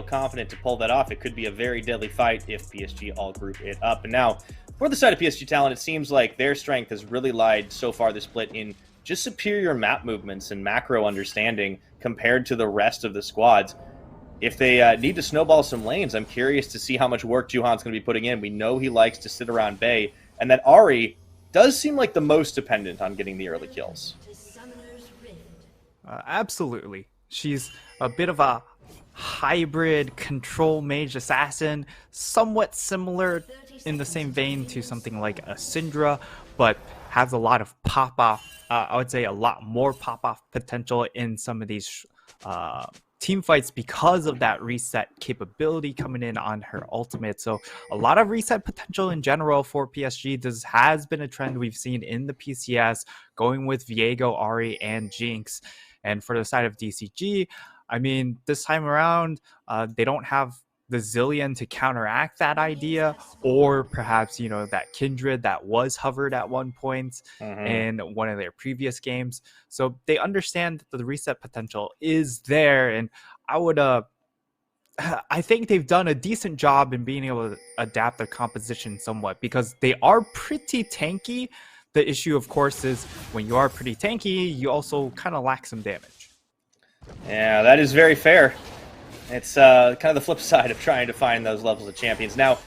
confident to pull that off. It could be a very deadly fight if PSG all group it up. And now, for the side of PSG Talon, it seems like their strength has really lied so far this split in just superior map movements and macro understanding compared to the rest of the squads. If they need to snowball some lanes, I'm curious to see how much work Juhan's going to be putting in. We know he likes to sit around Bay, and that Ahri does seem like the most dependent on getting the early kills. Absolutely. She's a bit of a hybrid control mage assassin, somewhat similar in the same vein to something like a Syndra, but has a lot of pop-off, I would say a lot more pop-off potential in some of these team fights because of that reset capability coming in on her ultimate. So a lot of reset potential in general for PSG. This has been a trend we've seen in the PCS, going with Viego, Ahri, and Jinx. And for the side of DCG, I mean, this time around, they don't have the Zillion to counteract that idea, or perhaps, you know, that Kindred that was hovered at one point in one of their previous games. So they understand that the reset potential is there, and I think they've done a decent job in being able to adapt their composition somewhat, because they are pretty tanky. The issue, of course, is when you are pretty tanky, you also kind of lack some damage. Yeah, that is very fair. It's kind of the flip side of trying to find those levels of champions. Now,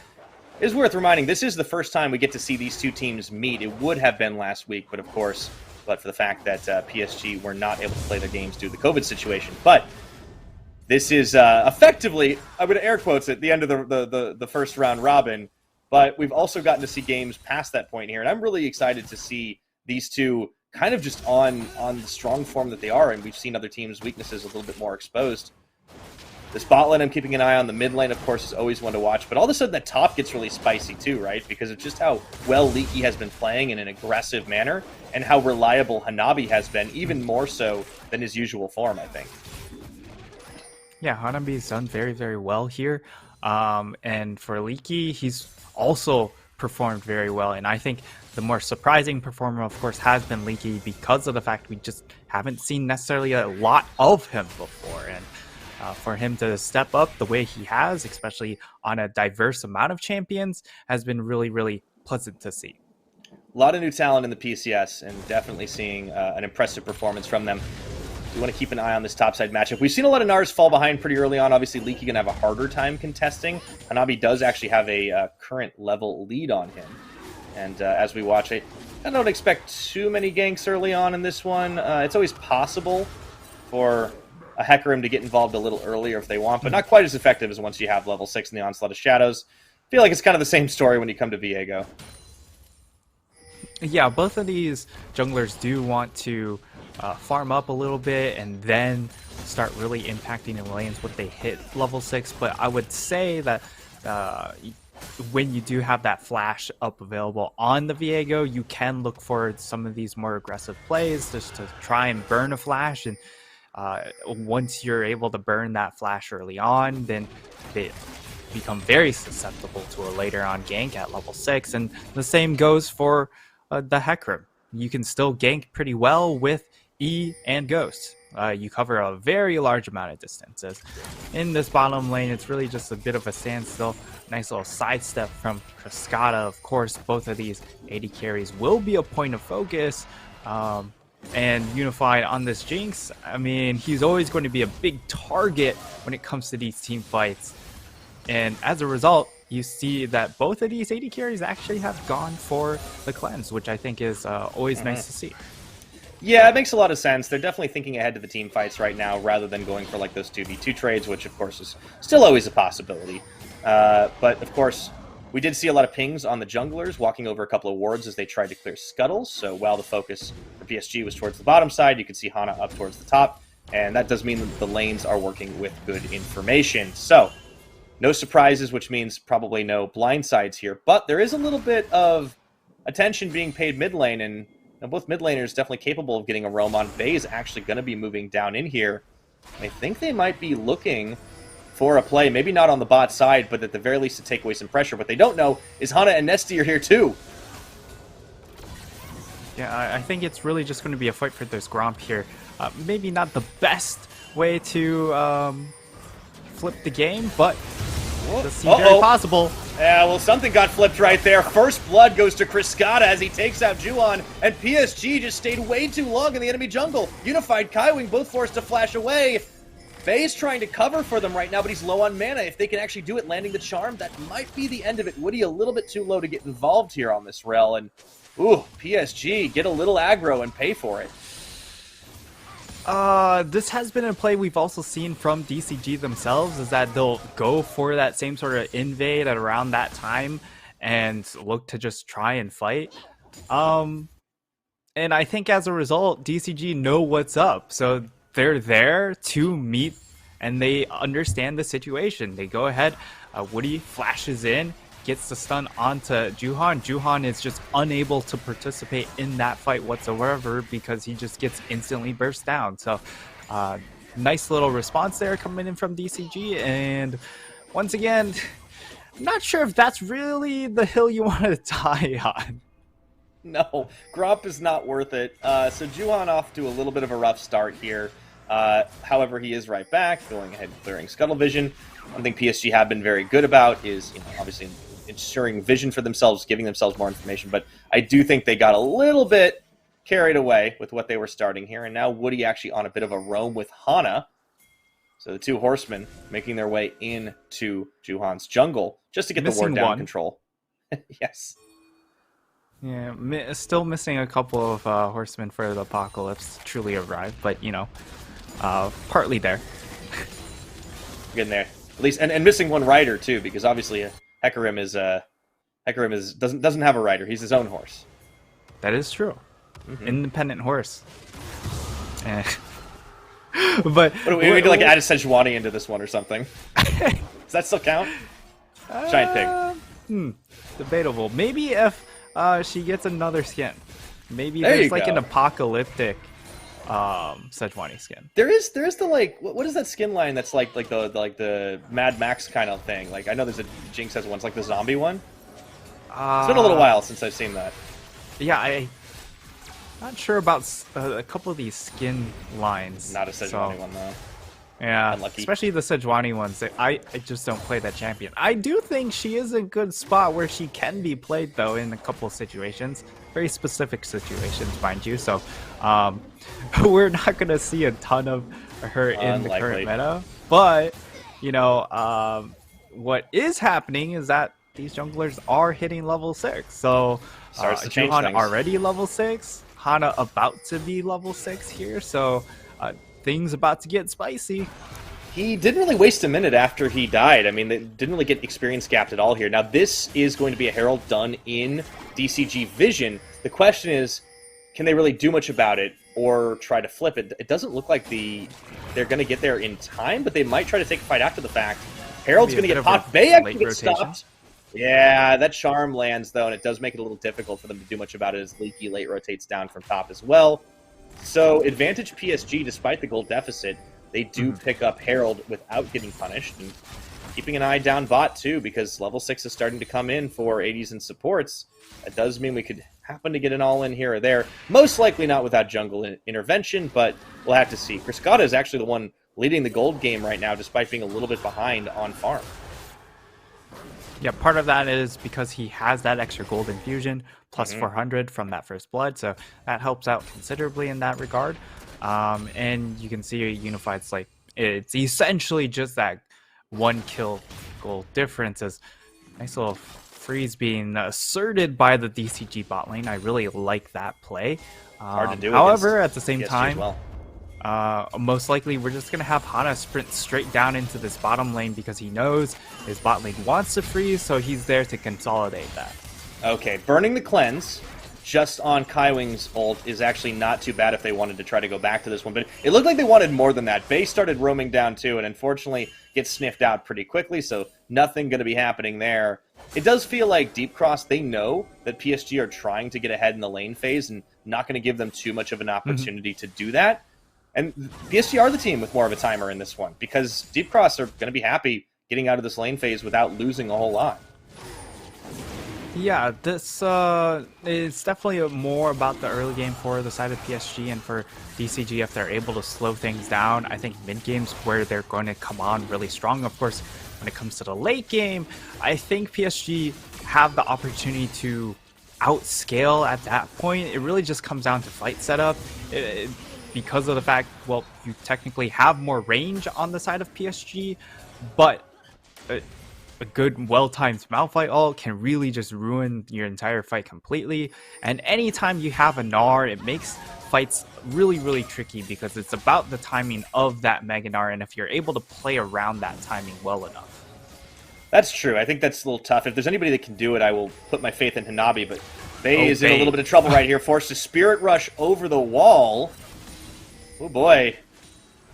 it is worth reminding, this is the first time we get to see these two teams meet. It would have been last week, but of course, for the fact that PSG were not able to play their games due to the COVID situation. But this is effectively, I'm going to air quotes at the end of the first round robin, but we've also gotten to see games past that point here, and I'm really excited to see these two kind of just on the strong form that they are, and we've seen other teams' weaknesses a little bit more exposed. This bot lane, I'm keeping an eye on. The mid lane, of course, is always one to watch. But all of a sudden, that top gets really spicy too, right? Because of just how well Leaky has been playing in an aggressive manner, and how reliable Hanabi has been, even more so than his usual form, I think. Yeah, Hanabi's done very, very well here. And for Leaky, he's also performed very well. And I think the more surprising performer, of course, has been Leaky, because of the fact we just haven't seen necessarily a lot of him before. And for him to step up the way he has, especially on a diverse amount of champions, has been really, really pleasant to see. A lot of new talent in the PCS, and definitely seeing an impressive performance from them. We want to keep an eye on this topside matchup. We've seen a lot of Nars fall behind pretty early on. Obviously, Leaky going to have a harder time contesting. Hanabi does actually have a current level lead on him. And as we watch it, I don't expect too many ganks early on in this one. It's always possible for a Hecarim to get involved a little earlier if they want, but not quite as effective as once you have level 6 in the Onslaught of Shadows. I feel like it's kind of the same story when you come to Viego. Yeah, both of these junglers do want to farm up a little bit and then start really impacting in lanes when they hit level 6, but I would say that when you do have that flash up available on the Viego, you can look for some of these more aggressive plays just to try and burn a flash. And once you're able to burn that flash early on, then they become very susceptible to a later on gank at level 6. And the same goes for the Hecarim. You can still gank pretty well with E and Ghost. You cover a very large amount of distances. In this bottom lane, it's really just a bit of a standstill. Nice little sidestep from Cascada. Of course, both of these AD carries will be a point of focus. And Unified on this Jinx, I mean, he's always going to be a big target when it comes to these team fights. And as a result, you see that both of these AD carries actually have gone for the cleanse, which I think is always nice to see. Yeah, it makes a lot of sense. They're definitely thinking ahead to the team fights right now rather than going for like those 2v2 trades, which of course is still always a possibility. But of course, we did see a lot of pings on the junglers walking over a couple of wards as they tried to clear scuttles. So while the focus for PSG was towards the bottom side, you can see Hana up towards the top. And that does mean that the lanes are working with good information. So no surprises, which means probably no blindsides here. But there is a little bit of attention being paid mid lane, and both mid laners definitely capable of getting a roam on. Bay is actually going to be moving down in here. I think they might be looking for a play, maybe not on the bot side, but at the very least to take away some pressure. What they don't know is Hana and Nesty are here too. Yeah, I think it's really just going to be a fight for this Gromp here. Maybe not the best way to flip the game, but Whoa. does seem very possible. Yeah, well, something got flipped right there. First blood goes to Kriskata as he takes out Juhan, and PSG just stayed way too long in the enemy jungle. Unified Kaiwing both forced to flash away. Faye's trying to cover for them right now, but he's low on mana. If they can actually do it, landing the charm, that might be the end of it. Woody a little bit too low to get involved here on this rel, and ooh, PSG get a little aggro and pay for it. This has been a play we've also seen from DCG themselves, is that they'll go for that same sort of invade at around that time and look to just try and fight. And I think as a result, DCG know what's up. So they're there to meet and they understand the situation. They go ahead, Woody flashes in, gets the stun onto Juhan. Juhan is just unable to participate in that fight whatsoever because he just gets instantly burst down. So nice little response there coming in from DCG. And once again, I'm not sure if that's really the hill you want to die on. No, Gromp is not worth it. So Juhan off to a little bit of a rough start here. However, he is right back, going ahead and clearing Scuttle Vision. One thing PSG have been very good about is, obviously ensuring vision for themselves, giving themselves more information. But I do think they got a little bit carried away with what they were starting here. And now Woody actually on a bit of a roam with Hana. So the two horsemen making their way into Juhan's jungle just to get the ward down control. Yes. Yeah, still missing a couple of horsemen for the apocalypse to truly arrive, but partly there. Getting there, at least, and missing one rider too, because obviously Hecarim doesn't have a rider. He's his own horse. That is true. Independent horse. But what do we need to add a Sejuani into this one or something? Does that still count? Giant pig. Debatable. Maybe if she gets another skin. Maybe there's an apocalyptic Sejuani skin. There is the what is that skin line that's like the Mad Max kind of thing? I know there's a Jinx has one. It's like the zombie one. It's been a little while since I've seen that. Yeah, I'm not sure about a couple of these skin lines. Not a Sejuani one though. Yeah, unlucky. Especially the Sejuani ones. I just don't play that champion. I do think she is a good spot where she can be played, though, in a couple of situations. Very specific situations, mind you. So we're not going to see a ton of her in the current meta. But, what is happening is that these junglers are hitting level 6. So Juhan already level 6. Hana about to be level 6 here. So things about to get spicy. He didn't really waste a minute after he died. I mean, they didn't really get experience gapped at all here. Now, this is going to be a Herald done in DCG Vision. The question is, can they really do much about it or try to flip it? It doesn't look like they're going to get there in time, but they might try to take a fight after the fact. Herald's going to get popped. Bay actually gets stopped. Yeah, that charm lands, though, and it does make it a little difficult for them to do much about it as Leaky late rotates down from top as well. So, advantage PSG, despite the gold deficit, they do pick up Herald without getting punished. And keeping an eye down bot, too, because level 6 is starting to come in for 80s and supports. That does mean we could happen to get an all-in here or there. Most likely not without jungle intervention, but we'll have to see. Kriskata is actually the one leading the gold game right now, despite being a little bit behind on farm. Yeah, part of that is because he has that extra gold infusion, plus 400 from that first blood, so that helps out considerably in that regard. And you can see Unified's it's essentially just that one kill goal difference. As nice little freeze being asserted by the DCG bot lane. I really like that play. Hard to do. However, at the same PSG time, well. Most likely we're just going to have Hana sprint straight down into this bottom lane because he knows his bot lane wants to freeze, so he's there to consolidate that. Okay, burning the cleanse just on Kaiwing's ult is actually not too bad if they wanted to try to go back to this one, but it looked like they wanted more than that. Base started roaming down too, and unfortunately gets sniffed out pretty quickly, so nothing going to be happening there. It does feel like Deep Cross, they know that PSG are trying to get ahead in the lane phase and not going to give them too much of an opportunity to do that. And PSG are the team with more of a timer in this one, because Deep Cross are going to be happy getting out of this lane phase without losing a whole lot. Yeah, this it's definitely more about the early game for the side of PSG, and for DCG, if they're able to slow things down, I think mid game's where they're going to come on really strong. Of course, when it comes to the late game, I think PSG have the opportunity to outscale at that point. It really just comes down to fight setup. Because of the fact, well, you technically have more range on the side of PSG, but a good, well-timed Malphite ult can really just ruin your entire fight completely. And anytime you have a Gnar, it makes fights really, really tricky because it's about the timing of that Mega Gnar, and if you're able to play around that timing well enough. That's true. I think that's a little tough. If there's anybody that can do it, I will put my faith in Hanabi, but Bay is in a little bit of trouble right here. Forced to Spirit Rush over the wall. Oh boy.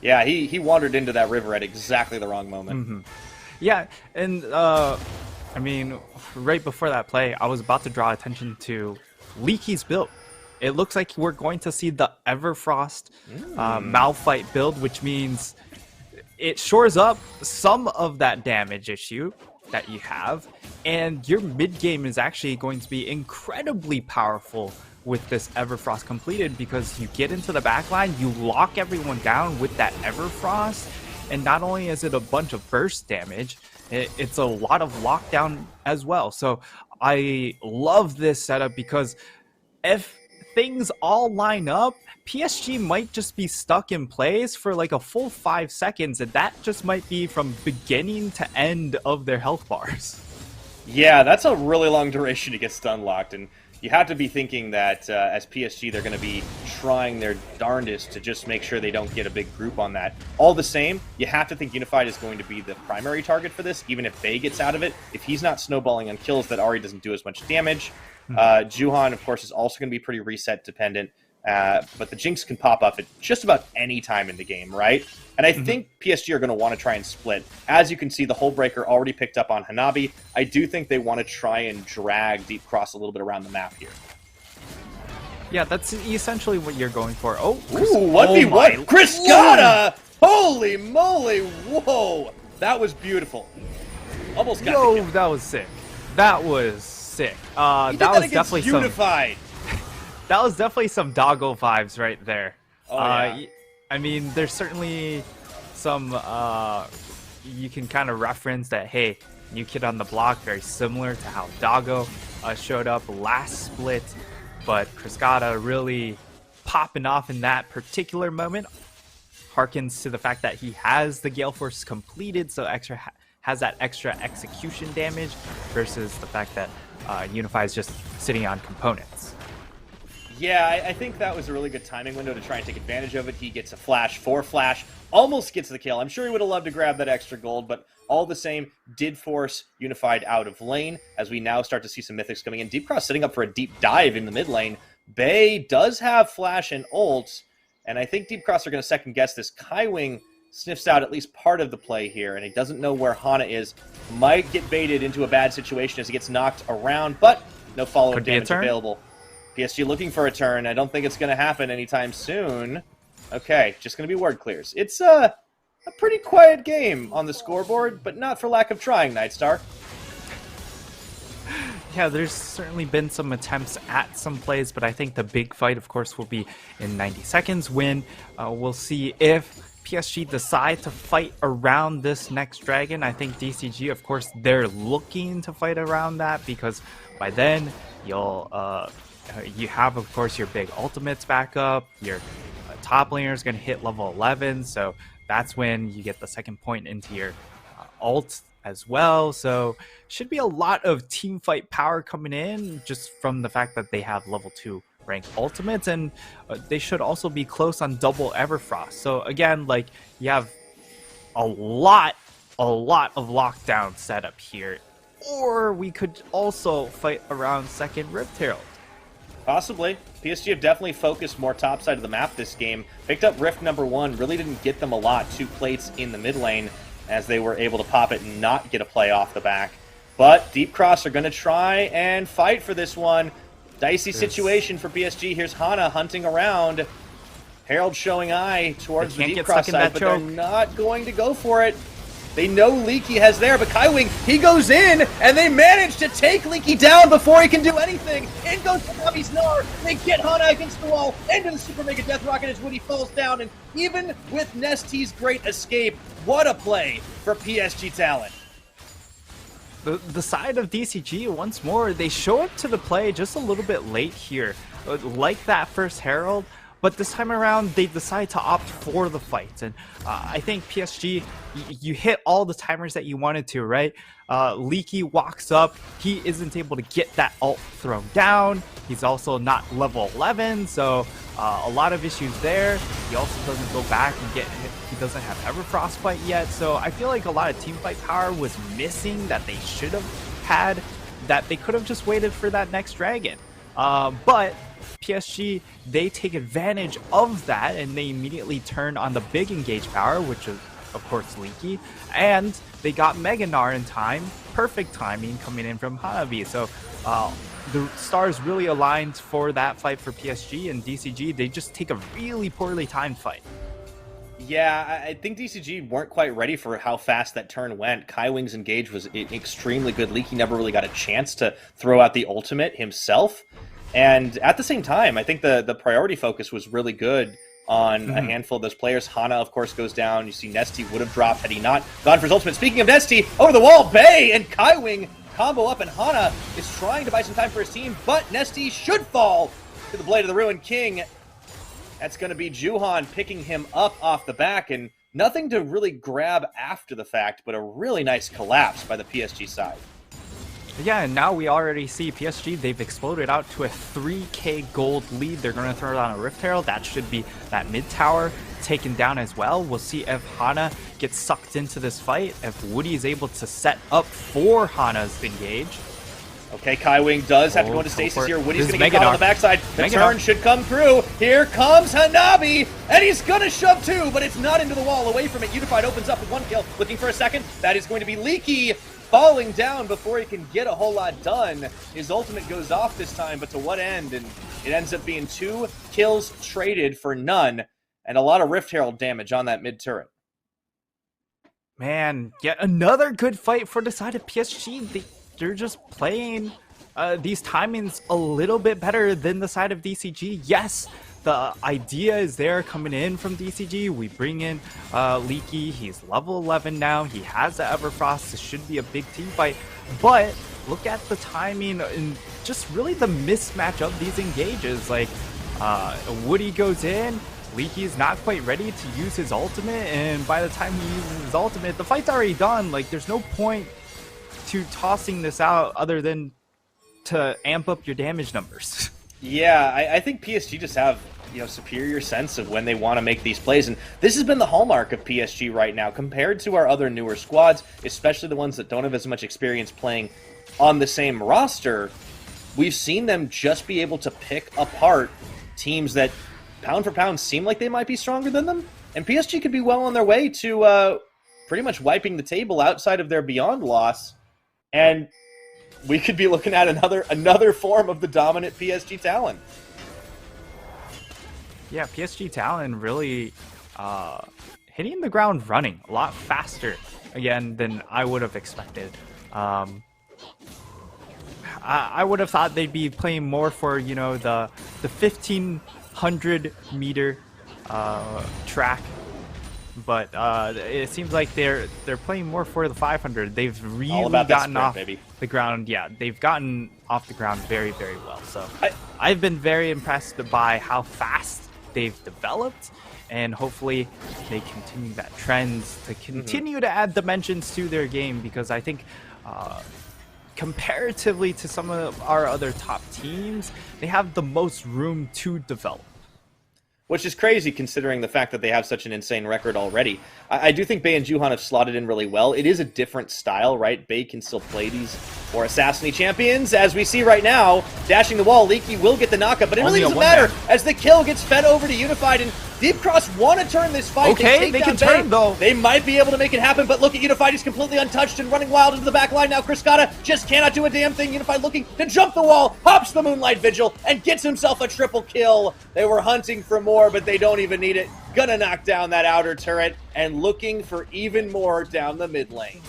Yeah, he wandered into that river at exactly the wrong moment. Mm-hmm. Yeah, and I mean, right before that play, I was about to draw attention to Leaky's build. It looks like we're going to see the Everfrost Malphite build, which means it shores up some of that damage issue that you have, and your mid game is actually going to be incredibly powerful with this Everfrost completed, because you get into the backline, you lock everyone down with that Everfrost, and not only is it a bunch of burst damage, it's a lot of lockdown as well. So I love this setup because if things all line up, PSG might just be stuck in place for like a full 5 seconds, and that just might be from beginning to end of their health bars. Yeah, that's a really long duration to get stun locked, and you have to be thinking that as PSG, they're going to be trying their darndest to just make sure they don't get a big group on that. All the same, you have to think Unified is going to be the primary target for this, even if Bay gets out of it. If he's not snowballing on kills, that already doesn't do as much damage. Juhan, of course, is also going to be pretty reset dependent, but the Jinx can pop up at just about any time in the game, right? And I think PSG are going to want to try and split. As you can see, the Hullbreaker already picked up on Hanabi. I do think they want to try and drag Deep Cross a little bit around the map here. Yeah, that's essentially what you're going for. Oh, ooh, 1v1! Criscata! Holy moly! Whoa! That was beautiful. Almost got the kill. That was sick. That was sick. That was definitely Unified. That was definitely some doggo vibes right there. Oh, yeah. I mean, there's certainly some, you can kind of reference that, hey, New Kid on the Block, very similar to how Doggo showed up last split, but Criscata really popping off in that particular moment harkens to the fact that he has the Gale Force completed, so has that extra execution damage, versus the fact that Unify is just sitting on components. Yeah, I think that was a really good timing window to try and take advantage of it. He gets a flash, 4 flash, almost gets the kill. I'm sure he would have loved to grab that extra gold, but all the same, did force Unified out of lane, as we now start to see some mythics coming in. Deep Cross setting up for a deep dive in the mid lane. Bay does have flash and ults, and I think Deep Cross are going to second guess this. Kaiwing sniffs out at least part of the play here, and he doesn't know where Hana is. Might get baited into a bad situation as he gets knocked around, but no follow-up damage available. PSG looking for a turn. I don't think it's going to happen anytime soon. Okay, just going to be word clears. It's a pretty quiet game on the scoreboard, but not for lack of trying, Nightstar. Yeah, there's certainly been some attempts at some plays, but I think the big fight, of course, will be in 90 seconds when we'll see if PSG decide to fight around this next dragon. I think DCG, of course, they're looking to fight around that, because by then you'll you have, of course, your big ultimates back up. Your top laner is going to hit level 11, so that's when you get the second point into your ult as well. So should be a lot of team fight power coming in, just from the fact that they have level 2 rank ultimates, and they should also be close on double Everfrost. So again, like, you have a lot of lockdown setup here, or we could also fight around second Rift Herald. Possibly. PSG have definitely focused more top side of the map this game. Picked up Rift number 1, really didn't get them a lot. 2 plates in the mid lane, as they were able to pop it and not get a play off the back. But Deep Cross are going to try and fight for this one. Dicey situation for PSG. Here's Hana hunting around. Herald showing eye towards the Deep Cross side, but they're not going to go for it. They know Leaky has there, but Kaiwing, he goes in, and they manage to take Leaky down before he can do anything. In goes Navi's Gnar. They get Hana against the wall, into the Super Mega Death Rocket as Woody falls down, and even with Nesty's great escape, what a play for PSG Talon. The side of DCG, once more, they show up to the play just a little bit late here. Like that first Herald, but this time around, they decide to opt for the fight. And I think PSG, you hit all the timers that you wanted to, right? Leaky walks up. He isn't able to get that ult thrown down. He's also not level 11, so a lot of issues there. He also doesn't go back and get hit. He doesn't have Everfrost fight yet, so I feel like a lot of team fight power was missing that they should have had, that they could have just waited for that next dragon. But PSG, they take advantage of that, and they immediately turn on the big engage power, which is, of course, Leaky, and they got Mega Gnar in time. Perfect timing coming in from Hanabi. So the stars really aligned for that fight for PSG, and DCG, they just take a really poorly timed fight. Yeah, I think DCG weren't quite ready for how fast that turn went. Kaiwing's engage was extremely good. Leaky never really got a chance to throw out the ultimate himself. And at the same time, I think the priority focus was really good on a handful of those players. Hana, of course, goes down. You see Nesty would have dropped had he not gone for his ultimate. Speaking of Nesty, over the wall, Bay and Kaiwing combo up, and Hana is trying to buy some time for his team, but Nesty should fall to the Blade of the Ruined King. That's going to be Juhan picking him up off the back, and nothing to really grab after the fact, but a really nice collapse by the PSG side. Yeah, and now we already see PSG, they've exploded out to a 3k gold lead. They're going to throw down a Rift Herald. That should be that mid tower taken down as well. We'll see if Hana gets sucked into this fight, if Woody is able to set up for Hana's engage. Okay, Kaiwing does have to go into stasis here. Woody's going to get caught on the backside. The turn should come through. Here comes Hanabi, and he's going to shove too, but it's not into the wall. Away from it, Unified opens up with one kill. Looking for a second. That is going to be Leaky, falling down before he can get a whole lot done. His ultimate goes off this time, but to what end? And it ends up being 2 kills traded for none, and a lot of Rift Herald damage on that mid turret. Man, yet another good fight for the side of PSG. They're just playing these timings a little bit better than the side of DCG. Yes, the idea is there coming in from DCG. We bring in Leaky. He's level 11 now. He has the Everfrost. This should be a big team fight. But look at the timing and just really the mismatch of these engages. Like, Woody goes in. Leaky's not quite ready to use his ultimate. And by the time he uses his ultimate, the fight's already done. Like, there's no point to tossing this out other than to amp up your damage numbers. Yeah, I think PSG just have, superior sense of when they want to make these plays, and this has been the hallmark of PSG right now compared to our other newer squads, especially the ones that don't have as much experience playing on the same roster. We've seen them just be able to pick apart teams that pound for pound seem like they might be stronger than them, and PSG could be well on their way to pretty much wiping the table outside of their Beyond loss. And we could be looking at another form of the dominant PSG Talon. Yeah, PSG Talon really hitting the ground running a lot faster, again, than I would have expected. I would have thought they'd be playing more for, the 1,500 meter track. But it seems like they're playing more for the 500. They've really gotten off the ground. Yeah, they've gotten off the ground very, very well. So I've been very impressed by how fast they've developed, and hopefully they continue that trend to continue to add dimensions to their game, because I think comparatively to some of our other top teams, they have the most room to develop. Which is crazy considering the fact that they have such an insane record already. I do think Bay and Juhan have slotted in really well. It is a different style, right? Bay can still play these more assassin-y champions, as we see right now. Dashing the wall, Leaky will get the knockup, but it really doesn't matter as the kill gets fed over to Unified, and Deep Cross want to turn this fight. Okay, they can turn, though. They might be able to make it happen, but look at Unified. He's completely untouched and running wild into the back line now. Criscata just cannot do a damn thing. Unified looking to jump the wall, hops the Moonlight Vigil, and gets himself a triple kill. They were hunting for more, but they don't even need it. gonna knock down that outer turret and looking for even more down the mid lane.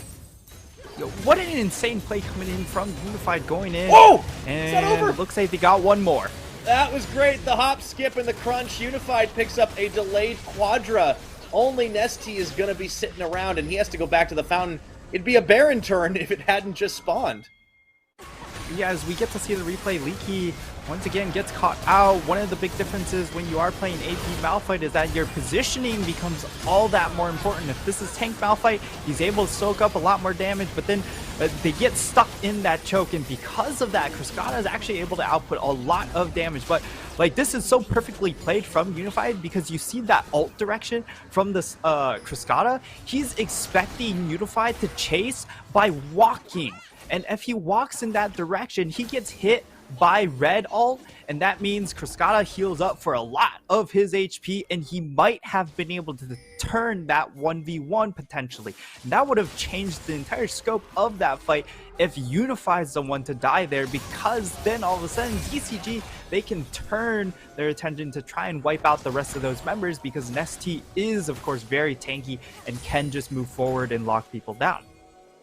Yo, what an insane play coming in from Unified going in. Whoa! And Is that over? Looks like they got one more. That was great. The hop, skip, and the crunch. Unified picks up a delayed Quadra. Only Nesty is going to be sitting around, and he has to go back to the fountain. It'd be a Baron turn if it hadn't just spawned. Yeah, as we get to see the replay, Leaky once again gets caught out. One of the big differences when you are playing AP Malphite is that your positioning becomes all that more important. If this is tank Malphite, he's able to soak up a lot more damage, but then they get stuck in that choke, and because of that, Cryscata is actually able to output a lot of damage. But like, this is so perfectly played from Unified because you see that ult direction from this Cryscata. He's expecting Unified to chase by walking. And if he walks in that direction, he gets hit by red ult, and that means Cryscata heals up for a lot of his HP, and he might have been able to turn that 1v1 potentially. And that would have changed the entire scope of that fight if Unified's the one to die there, because then all of a sudden DCG, they can turn their attention to try and wipe out the rest of those members, because Nesty is of course very tanky and can just move forward and lock people down.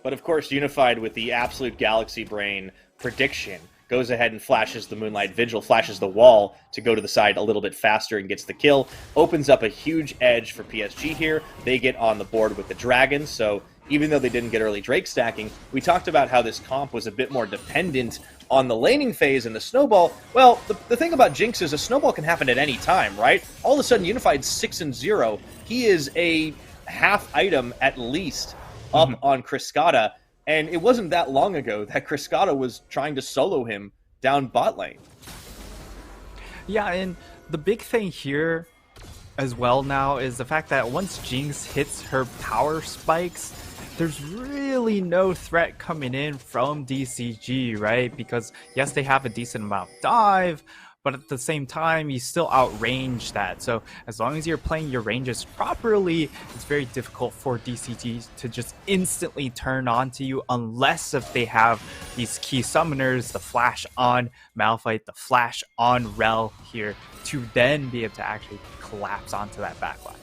But of course, Unified with the absolute Galaxy Brain prediction goes ahead and flashes the Moonlight Vigil, flashes the wall to go to the side a little bit faster and gets the kill. Opens up a huge edge for PSG here. They get on the board with the Dragons, so even though they didn't get early Drake stacking, we talked about how this comp was a bit more dependent on the laning phase and the snowball. Well, the thing about Jinx is a snowball can happen at any time, right? All of a sudden, Unified's 6-0. He is a half item at least up on Cryscata, and it wasn't that long ago that Cryscata was trying to solo him down bot lane. Yeah, and the big thing here as well now is the fact that once Jinx hits her power spikes, there's really no threat coming in from DCG, right? Because yes, they have a decent amount of dive, but at the same time, you still outrange that. So as long as you're playing your ranges properly, it's very difficult for DCG to just instantly turn on to you, unless if they have these key summoners, the flash on Malphite, the flash on Rel here, to then be able to actually collapse onto that backline.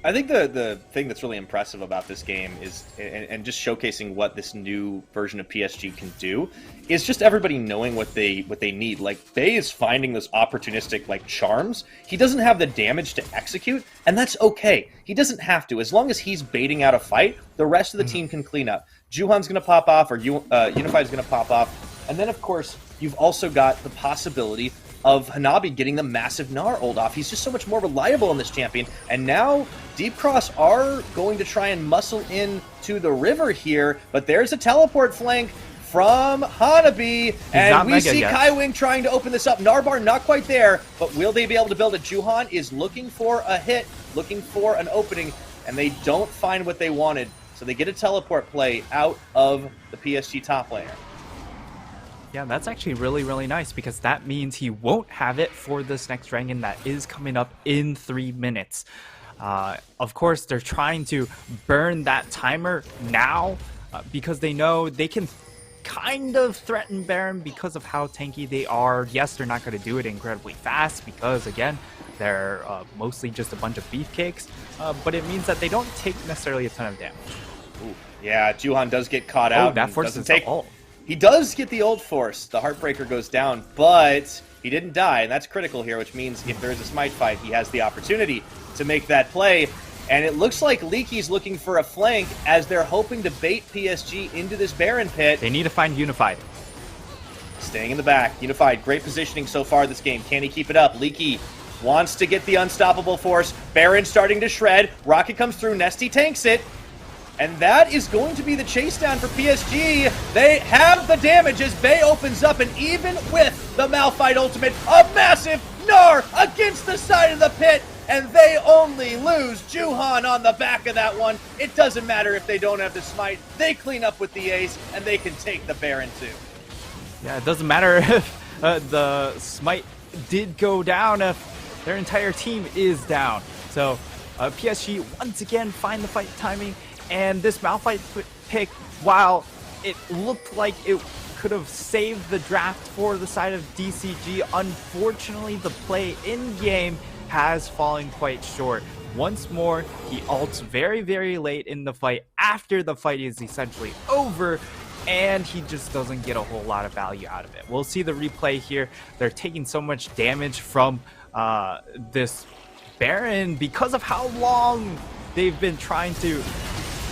I think the thing that's really impressive about this game is, and just showcasing what this new version of PSG can do, is just everybody knowing what they need. Like, Bey is finding those opportunistic like charms. He doesn't have the damage to execute, and that's okay. He doesn't have to. As long as he's baiting out a fight, the rest of the team can clean up. Juhan's going to pop off, or Unified's going to pop off. And then, of course, you've also got the possibility of Hanabi getting the massive Gnar ult off. He's just so much more reliable on this champion. And now Deep Cross are going to try and muscle in to the river here, but there's a teleport flank from Hanabi, and we see Kaiwing trying to open this up. Narbar not quite there, but will they be able to build it? Juhan is looking for a hit, looking for an opening, and they don't find what they wanted, so they get a teleport play out of the PSG top laner. Yeah, that's actually really, really nice, because that means he won't have it for this next dragon that is coming up in 3 minutes. Of course, they're trying to burn that timer now because they know they can kind of threaten Baron because of how tanky they are. Yes, they're not going to do it incredibly fast because, again, they're mostly just a bunch of beefcakes, but it means that they don't take necessarily a ton of damage. Ooh, yeah, Juhan does get caught out. That forces the ult. He does get the ult force. The Heartbreaker goes down, but he didn't die, and that's critical here, which means if there is a smite fight, he has the opportunity to make that play. And it looks like Leaky's looking for a flank as they're hoping to bait PSG into this Baron pit. They need to find Unified. Staying in the back. Unified, great positioning so far this game. Can he keep it up? Leaky wants to get the unstoppable force. Baron starting to shred. Rocket comes through. Nesty tanks it. And that is going to be the chase down for PSG. They have the damage as Bey opens up, and even with the Malphite ultimate, a massive Gnar against the side of the pit, and they only lose Juhan on the back of that one. It doesn't matter if they don't have the smite. They clean up with the ace, and they can take the Baron too. Yeah, it doesn't matter if the smite did go down, if their entire team is down. So PSG once again find the fight timing. And this Malphite pick, while it looked like it could have saved the draft for the side of DCG, unfortunately the play in-game has fallen quite short. Once more, he ults very, very late in the fight after the fight is essentially over, and he just doesn't get a whole lot of value out of it. We'll see the replay here. They're taking so much damage from this Baron because of how long they've been trying to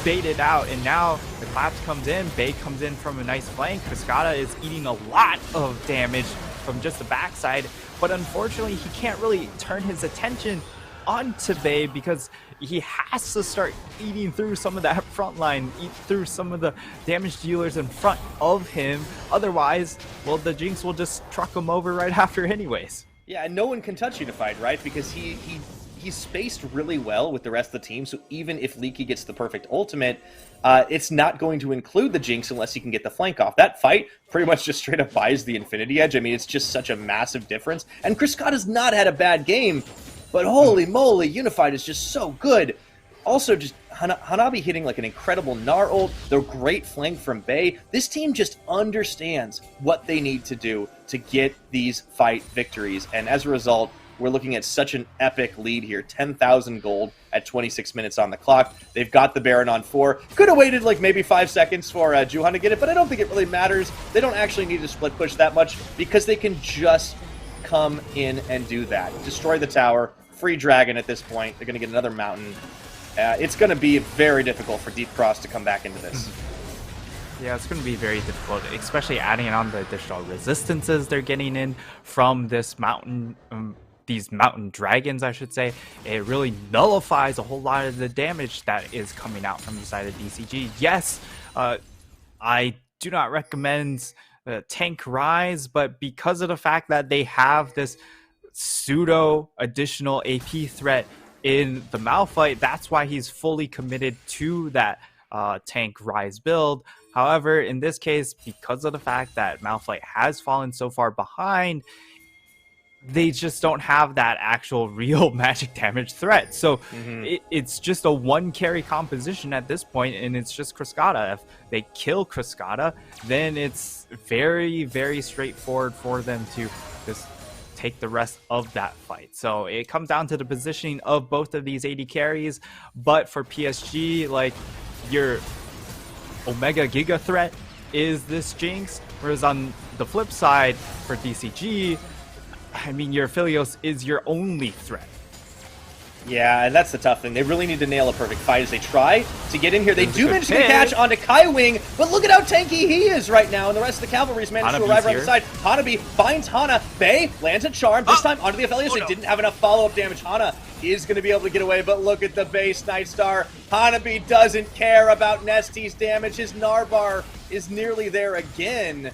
bait it out, and now the collapse comes in. Bay comes in from a nice flank. Cascada is eating a lot of damage from just the backside, but unfortunately he can't really turn his attention onto Bay because he has to start eating through some of that front line, eat through some of the damage dealers in front of him. Otherwise, well, the Jinx will just truck him over right after anyways. Yeah, and no one can touch Unified, right? Because he's spaced really well with the rest of the team, so even if Leaky gets the perfect ultimate, it's not going to include the Jinx unless he can get the flank off. That fight pretty much just straight up buys the Infinity Edge. I mean, it's just such a massive difference. And Cascada's not had a bad game, but holy moly, Unified is just so good. Also, just Hanabi hitting like an incredible Gnar ult, the great flank from Bay. This team just understands what they need to do to get these fight victories. And as a result, we're looking at such an epic lead here. 10,000 gold at 26 minutes on the clock. They've got the Baron on 4. Could have waited like maybe 5 seconds for Juhan to get it, but I don't think it really matters. They don't actually need to split push that much because they can just come in and do that. Destroy the tower. Free Dragon at this point. They're going to get another mountain. It's going to be very difficult for Deep Cross to come back into this. Yeah, it's going to be very difficult, especially adding on the additional resistances they're getting in from this mountain, these mountain dragons, I should say. It really nullifies a whole lot of the damage that is coming out from the side of DCG. Yes, I do not recommend tank Rise, but because of the fact that they have this pseudo additional AP threat in the Malphite, that's why he's fully committed to that tank Rise build. However, in this case, because of the fact that Malphite has fallen so far behind, they just don't have that actual real magic damage threat. So it's just a one carry composition at this point, and it's just Cascada. If they kill Cascada, then it's very, very straightforward for them to just take the rest of that fight. So it comes down to the positioning of both of these AD carries, but for PSG, like, your Omega Giga threat is this Jinx, whereas on the flip side for DCG, I mean, your Philios is your only threat. Yeah, and that's the tough thing. They really need to nail a perfect fight as they try to get in here. They do manage to get a catch onto Kai Wing, but look at how tanky he is right now, and the rest of the cavalry's managed to arrive around the side. Hanabi finds Hana. Bay lands a charm, this time onto the Aphelios. They didn't have enough follow-up damage. Hana is going to be able to get away, but look at the base Nightstar. Hanabi doesn't care about Nesty's damage. His Narbar is nearly there again,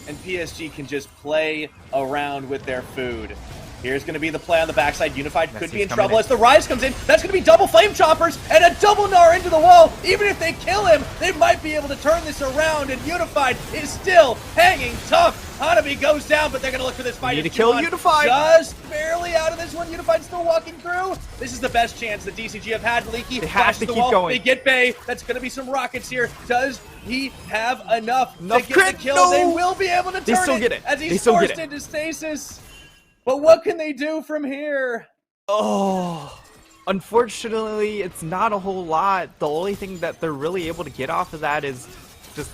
and PSG can just play around with their food. Here's going to be the play on the backside. Unified could be in trouble as the Rise comes in. That's going to be double Flame Choppers and a double Gnar into the wall. Even if they kill him, they might be able to turn this around, and Unified is still hanging tough. Hanabi goes down, but they're going to look for this fight. Need to kill Unified. Just barely out of this one. Unified still walking through. This is the best chance that DCG have had. Leaky has to keep wall. going. They get Bay. That's going to be some rockets here. Does he have enough to get crit? the kill? No. They will be able to turn it as he's forced into stasis. But what can they do from here? Oh, unfortunately, it's not a whole lot. The only thing that they're really able to get off of that is just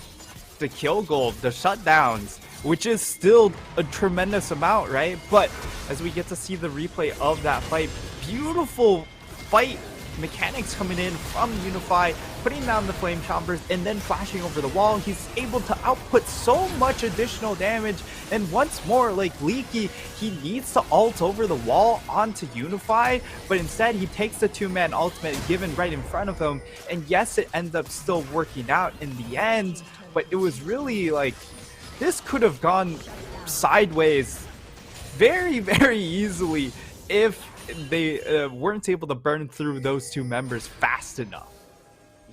the kill gold, the shutdowns, which is still a tremendous amount, right? But as we get to see the replay of that fight, beautiful fight mechanics coming in from Unify, putting down the flame chompers and then flashing over the wall. He's able to output so much additional damage, and once more, like Leaky, he needs to ult over the wall onto Unify, but instead he takes the two-man ultimate given right in front of him, and yes, it ends up still working out in the end, but it was really like, this could have gone sideways very, very easily if they weren't able to burn through those two members fast enough.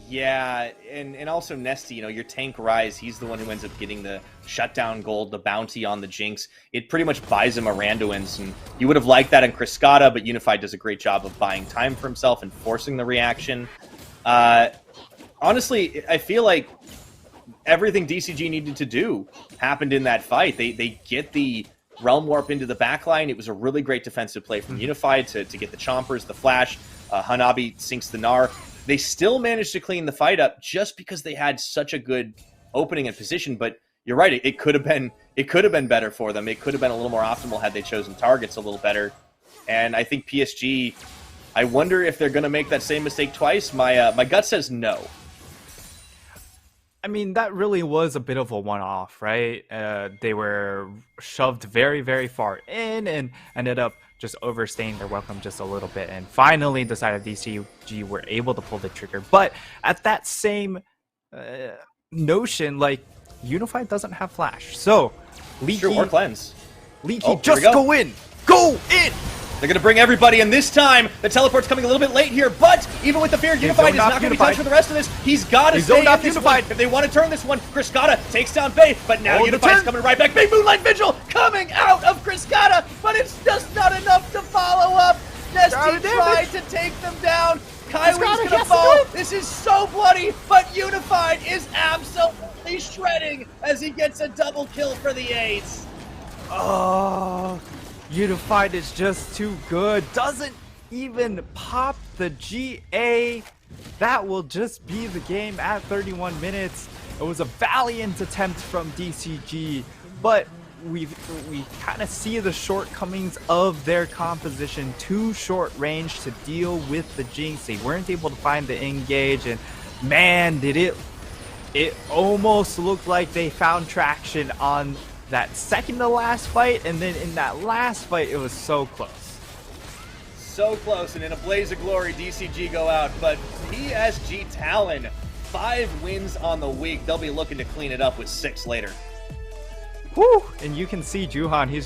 Yeah, and also Nesty, you know, your tank Rise, he's the one who ends up getting the shutdown gold, the bounty on the Jinx. It pretty much buys him a Randuin's, and you would have liked that in Cascada, but Unified does a great job of buying time for himself and forcing the reaction. Honestly, I feel like everything DCG needed to do happened in that fight. They get the Realm Warp into the backline. It was a really great defensive play from Unified to get the Chompers, the Flash. Hanabi sinks the Gnar. They still managed to clean the fight up just because they had such a good opening and position. But you're right, it could have been better for them. It could have been a little more optimal had they chosen targets a little better. And I think PSG, I wonder if they're going to make that same mistake twice. My gut says no. I mean, that really was a bit of a one-off, right? They were shoved very, very far in and ended up just overstaying their welcome just a little bit. And finally, the side of DCG were able to pull the trigger. But at that same notion, like, Unified doesn't have Flash. So, Leaky, or Cleanse. Leaky, just go in! Go in! They're going to bring everybody, and this time, the teleport's coming a little bit late here, but even with the fear, Unified is not going to be touched for the rest of this. He's got to stay in this Unified. If they want to turn this one, Criscata takes down Bay, but now Unified's coming right back. Big Moonlight Vigil coming out of Criscata, but it's just not enough to follow up. Nesty tried to take them down. Kylie's going to fall. This is so bloody, but Unified is absolutely shredding as he gets a double kill for the Ace. Oh, Unified is just too good. Doesn't even pop the GA. That will just be the game at 31 minutes. It was a valiant attempt from DCG, but we kind of see the shortcomings of their composition. Too short range to deal with the Jinx. They weren't able to find the engage, and man, did it almost looked like they found traction on that second to last fight, and then in that last fight, it was so close. So close, and in a blaze of glory, DCG go out, but PSG Talon, 5 wins on the week. They'll be looking to clean it up with 6 later. Whew! And you can see Juhan, he's